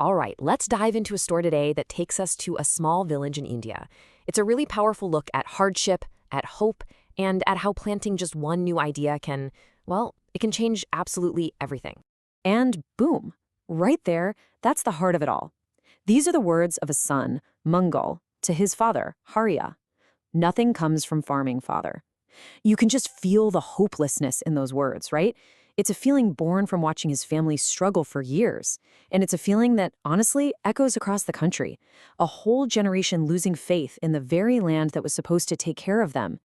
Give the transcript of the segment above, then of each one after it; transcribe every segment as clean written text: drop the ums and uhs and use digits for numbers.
All right, let's dive into a story today that takes us to a small village in India. It's a really powerful look at hardship, at hope, and at how planting just one new idea can, well, it can change absolutely everything. And boom, right there, that's the heart of it all. These are the words of a son, Mangal, to his father, Harya. Nothing comes from farming, father. You can just feel the hopelessness in those words, right? It's a feeling born from watching his family struggle for years. And it's a feeling that, honestly, echoes across the country. A whole generation losing faith in the very land that was supposed to take care of them.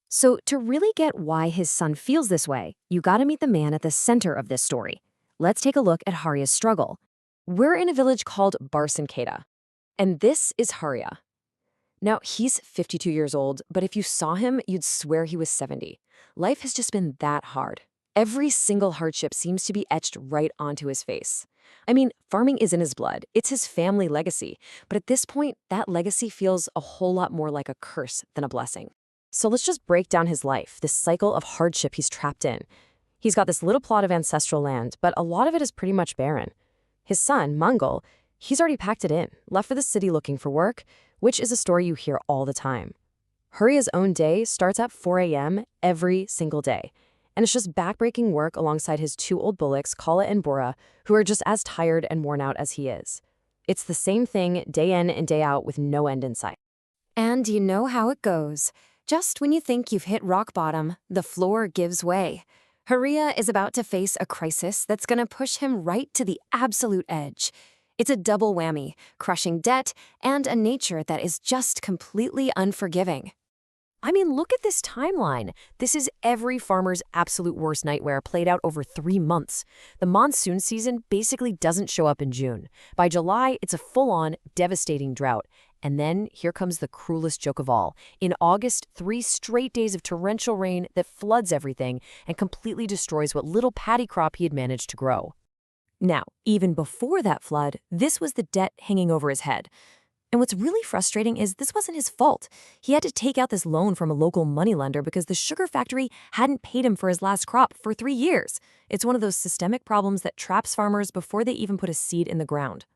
So, to really get why his son feels this way, you gotta meet the man at the center of this story. Let's take a look at Harya's struggle. We're in a village called Barsanketa, and this is Harya. Now, he's 52 years old, but if you saw him, you'd swear he was 70. Life has just been that hard. Every single hardship seems to be etched right onto his face. I mean, farming is in his blood. It's his family legacy. But at this point, that legacy feels a whole lot more like a curse than a blessing. So let's just break down his life, this cycle of hardship he's trapped in. He's got this little plot of ancestral land, but a lot of it is pretty much barren. His son, Mangal, he's already packed it in, left for the city looking for work, which is a story you hear all the time. Hurriya's own day starts at 4 a.m. every single day. And it's just backbreaking work alongside his two old bullocks, Kala and Bora, who are just as tired and worn out as he is. It's the same thing day in and day out with no end in sight. And you know how it goes. Just when you think you've hit rock bottom, the floor gives way. Hurriya is about to face a crisis that's going to push him right to the absolute edge. It's a double whammy, crushing debt and a nature that is just completely unforgiving. I mean, look at this timeline. This is every farmer's absolute worst nightmare played out over 3 months. The monsoon season basically doesn't show up in June. By July, it's a full-on, devastating drought. And then here comes the cruelest joke of all. In August, 3 straight days of torrential rain that floods everything and completely destroys what little paddy crop he had managed to grow. Now, even before that flood, this was the debt hanging over his head. And what's really frustrating is this wasn't his fault. He had to take out this loan from a local moneylender because the sugar factory hadn't paid him for his last crop for 3 years. It's one of those systemic problems that traps farmers before they even put a seed in the ground.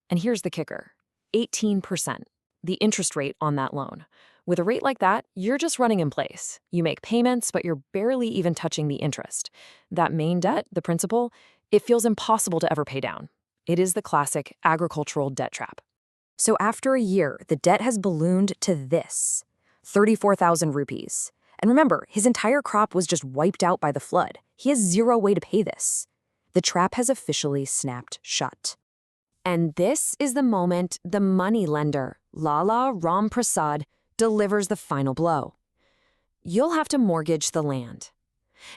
And here's the kicker: 18%, the interest rate on that loan. With a rate like that, you're just running in place. You make payments, but you're barely even touching the interest. That main debt, the principal, it feels impossible to ever pay down. It is the classic agricultural debt trap. So after a year, the debt has ballooned to this, 34,000 rupees. And remember, his entire crop was just wiped out by the flood. He has zero way to pay this. The trap has officially snapped shut. And this is the moment the money lender, Lala Ram Prasad, delivers the final blow. You'll have to mortgage the land.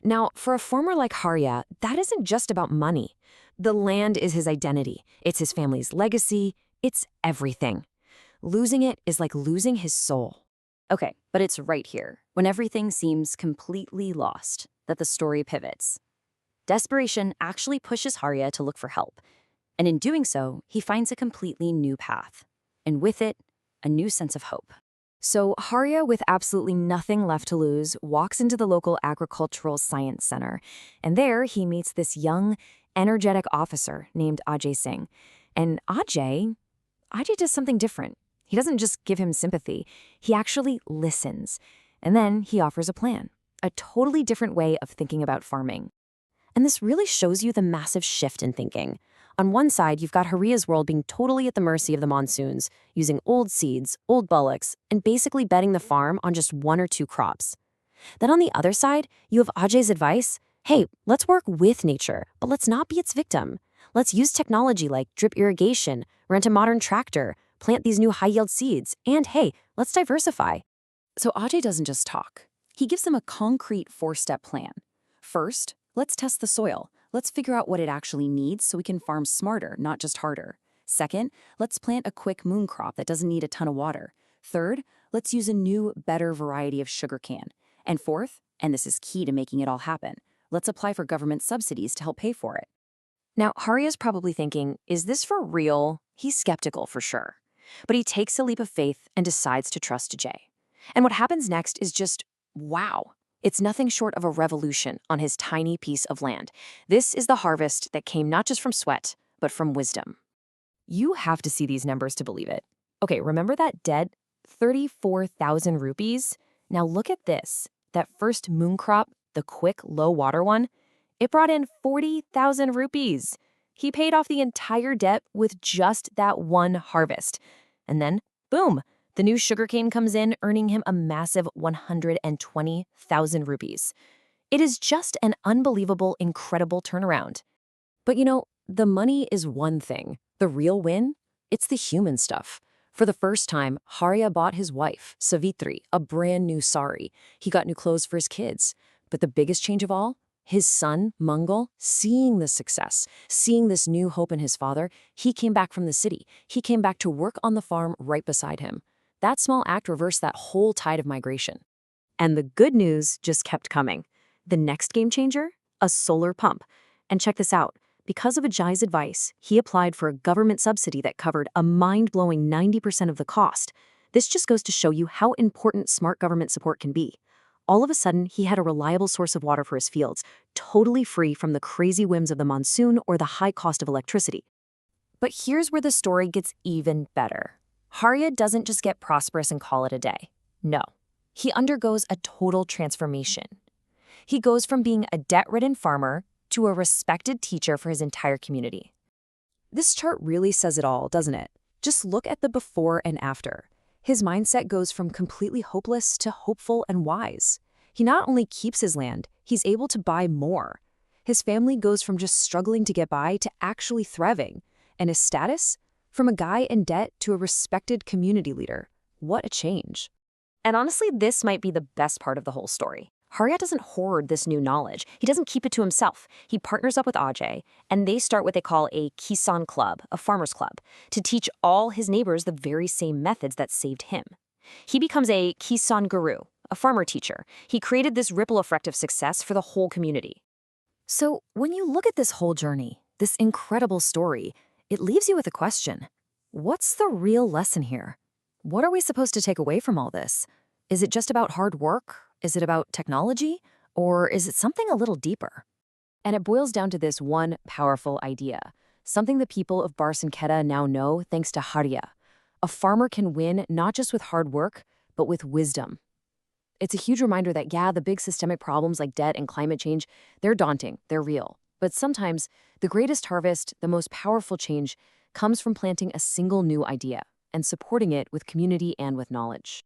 Now, for a farmer like Harya, that isn't just about money. The land is his identity. It's his family's legacy. It's everything. Losing it is like losing his soul. Okay, but it's right here, when everything seems completely lost, that the story pivots. Desperation actually pushes Harya to look for help. And in doing so, he finds a completely new path. And with it, a new sense of hope. So Harya, with absolutely nothing left to lose, walks into the local agricultural science center. And there he meets this young, energetic officer named Ajay Singh. And Ajay does something different. He doesn't just give him sympathy. He actually listens. And then he offers a plan, a totally different way of thinking about farming. And this really shows you the massive shift in thinking. On one side, you've got Hariya's world being totally at the mercy of the monsoons, using old seeds, old bullocks, and basically betting the farm on just 1 or 2 crops. Then on the other side, you have Ajay's advice: hey, let's work with nature, but let's not be its victim. Let's use technology like drip irrigation, rent a modern tractor, plant these new high-yield seeds, and hey, let's diversify. So Ajay doesn't just talk. He gives them a concrete 4-step plan. First, let's test the soil. Let's figure out what it actually needs so we can farm smarter, not just harder. Second, let's plant a quick moon crop that doesn't need a ton of water. Third, let's use a new, better variety of sugarcane. And fourth, and this is key to making it all happen, let's apply for government subsidies to help pay for it. Now, Harya's probably thinking, is this for real? He's skeptical for sure. But he takes a leap of faith and decides to trust Jay. And what happens next is just, wow. It's nothing short of a revolution on his tiny piece of land. This is the harvest that came not just from sweat, but from wisdom. You have to see these numbers to believe it. Okay, remember that debt? 34,000 rupees? Now look at this. That first moon crop, the quick, low water one, it brought in 40,000 rupees. He paid off the entire debt with just that one harvest. And then, boom, the new sugarcane comes in, earning him a massive 120,000 rupees. It is just an unbelievable, incredible turnaround. But the money is one thing. The real win? It's the human stuff. For the first time, Harya bought his wife, Savitri, a brand new sari. He got new clothes for his kids. But the biggest change of all? His son, Mangal, seeing the success, seeing this new hope in his father, he came back from the city. He came back to work on the farm right beside him. That small act reversed that whole tide of migration. And the good news just kept coming. The next game changer? A solar pump. And check this out. Because of Ajay's advice, he applied for a government subsidy that covered a mind-blowing 90% of the cost. This just goes to show you how important smart government support can be. All of a sudden, he had a reliable source of water for his fields, totally free from the crazy whims of the monsoon or the high cost of electricity. But here's where the story gets even better. Harya doesn't just get prosperous and call it a day. No, he undergoes a total transformation. He goes from being a debt-ridden farmer to a respected teacher for his entire community. This chart really says it all, doesn't it? Just look at the before and after. His mindset goes from completely hopeless to hopeful and wise. He not only keeps his land, he's able to buy more. His family goes from just struggling to get by to actually thriving. And his status? From a guy in debt to a respected community leader. What a change. And honestly, this might be the best part of the whole story. Harya doesn't hoard this new knowledge. He doesn't keep it to himself. He partners up with Ajay, and they start what they call a Kisan club, a farmers club, to teach all his neighbors the very same methods that saved him. He becomes a Kisan guru, a farmer teacher. He created this ripple effect of success for the whole community. So when you look at this whole journey, this incredible story, it leaves you with a question. What's the real lesson here? What are we supposed to take away from all this? Is it just about hard work? Is it about technology? Or is it something a little deeper? And it boils down to this one powerful idea, something the people of Barsanketa now know thanks to Harya. A farmer can win not just with hard work, but with wisdom. It's a huge reminder that, yeah, the big systemic problems like debt and climate change, they're daunting, they're real. But sometimes the greatest harvest, the most powerful change, comes from planting a single new idea and supporting it with community and with knowledge.